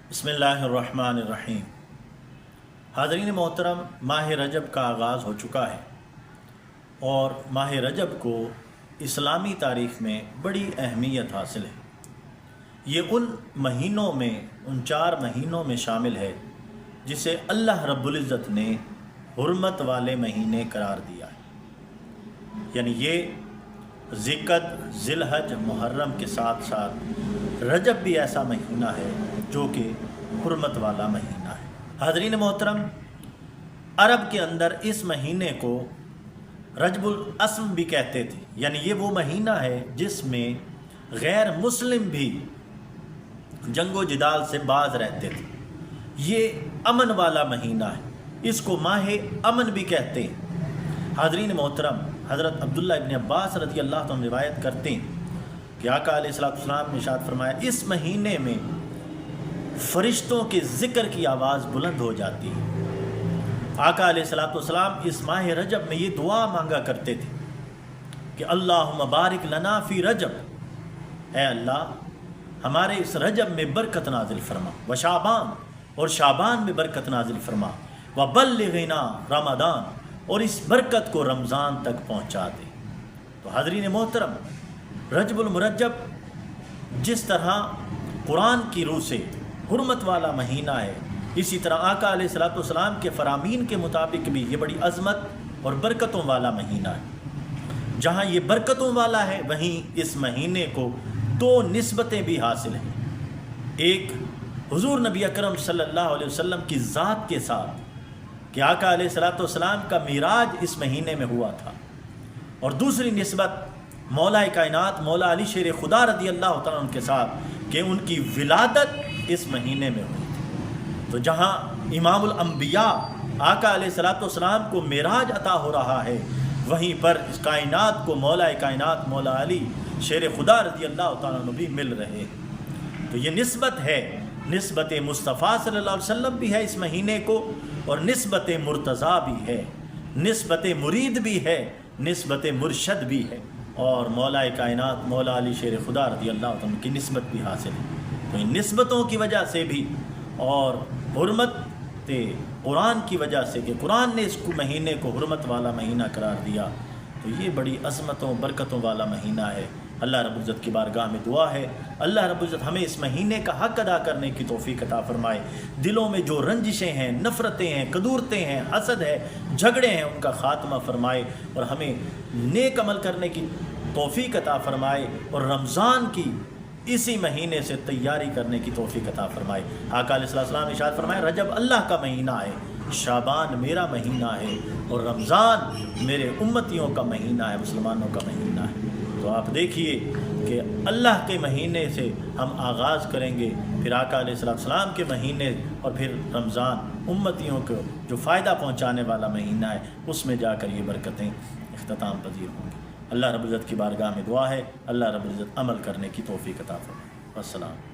बिस्मिल्लाहिर्रहमानिर्रहीम। हाज़रीन मोहतरम, माह रजब का आगाज़ हो चुका है और माह रजब को इस्लामी तारीख़ में बड़ी अहमियत हासिल है। ये उन महीनों में, उन 4 महीनों में शामिल है जिसे अल्लाह रब्बुल इज़्ज़त ने हुर्मत वाले महीने करार दिया है। यानी ये ज़िक़द, ज़िलहज, मुहर्रम के साथ साथ रजब भी ऐसा महीना है जो कि हुर्मत वाला महीना है। हाज़रीन मोहतरम, अरब के अंदर इस महीने को रजबुल अस्म भी कहते थे। यानी ये वो महीना है जिसमें गैर मुस्लिम भी जंगो जिदाल से बाज रहते थे। ये अमन वाला महीना है, इसको माह अमन भी कहते हैं। हाज़रीन मोहतरम, हज़रत अब्दुल्लाह इब्न अब्बास रज़ी अल्लाह अन्हु रिवायत करते हैं कि आका अलैहिस्सलाम ने इरशाद फरमाया, इस महीने में फ़रिश्तों के ज़िक्र की आवाज़ बुलंद हो जाती है। आका अलैहिस्सलाम इस माह रजब में ये दुआ मांगा करते थे कि अल्लाहुम्मा बारिक लना फ़ी रजब, ऐ अल्लाह हमारे इस रजब में बरकत नाजिल फरमा, व शाबान, और शाबान में बरकत नाजिल फरमा, व बल्लिग़ना रमज़ान, और इस बरकत को रमज़ान तक पहुँचा दे। तो हाज़रीन मोहतरम, रजबुल मुरज्जब जिस तरह कुरान की रूह से हुर्मत वाला महीना है, इसी तरह आका अलैहिस्सलाम के फ़रामीन के मुताबिक भी ये बड़ी अज़मत और बरकतों वाला महीना है। जहाँ ये बरकतों वाला है, वहीं इस महीने को 2 निस्बतें भी हासिल हैं। एक हुज़ूर नबी अकरम सल्लल्लाहु अलैहि वसल्लम की ज़ात के साथ कि आका अलैहिस्सलाम का मिराज इस महीने में हुआ था, और दूसरी निस्बत मौला कायनात मौला अली शेर खुदा रज़ी अल्लाह तआला अन्हु के साथ कि उनकी विलादत इस महीने में हुई थी। तो जहाँ इमामुल अंबिया आका अलैहिस्सलाम को मिराज अता हो रहा है, वहीं पर इस कायनात को मौला कायनात मौला अली शेर खुदा रज़ी अल्लाह तआला अन्हु भी मिल रहे हैं। तो ये निस्बत है, निस्बत मुस्तफ़ा सल्लल्लाहु अलैहि वसल्लम भी है इस महीने को, और निस्बत मुर्तज़ा भी है, निस्बत मुरीद भी है, निस्बत मुर्शद भी है, और मौला कायनात मौला अली शेर खुदा रज़ी अल्लाह तआला की निस्बत भी हासिल है। तो इन निस्बतों की वजह से भी और हुर्मत कुरान की वजह से कि कुरान ने इस महीने को हुर्मत वाला महीना करार दिया, तो ये बड़ी अज़मतों बरकतों वाला महीना है। अल्लाह रब्बुल इज़्ज़त की बारगाह में दुआ है, अल्लाह रब्बुल इज़्ज़त हमें इस महीने का हक़ अदा करने की तौफ़ीक़ अता फ़रमाए। दिलों में जो रंजिशें हैं, नफ़रतें हैं, कदूरतें हैं, हसद है, झगड़े हैं, उनका ख़ात्मा फ़रमाए और हमें नेक अमल करने की तौफ़ीक़ अता फ़रमाए, और रमज़ान की इसी महीने से तैयारी करने की तौफ़ीक़ अता फ़रमाए। आका अलैहिस्सलाम ने इरशाद फरमाया, रजब अल्लाह का महीना है, शाबान मेरा महीना है, और रमज़ान मेरे उम्मतियों का महीना है, मुसलमानों का महीना है। तो आप देखिए कि अल्लाह के महीने से हम आगाज़ करेंगे, फिर आका अलैहिस्सलाम के महीने, और फिर रमज़ान उम्मतियों को जो फ़ायदा पहुँचाने वाला महीना है, उसमें जाकर ये बरकतें इख्तिताम पज़ीर होंगी। अल्लाह रब्बुल इज़्ज़त की बारगाह में दुआ है, अल्लाह रब्बुल इज़्ज़त अमल करने की तौफ़ीक़ अता फ़रमाए। अस्सलाम।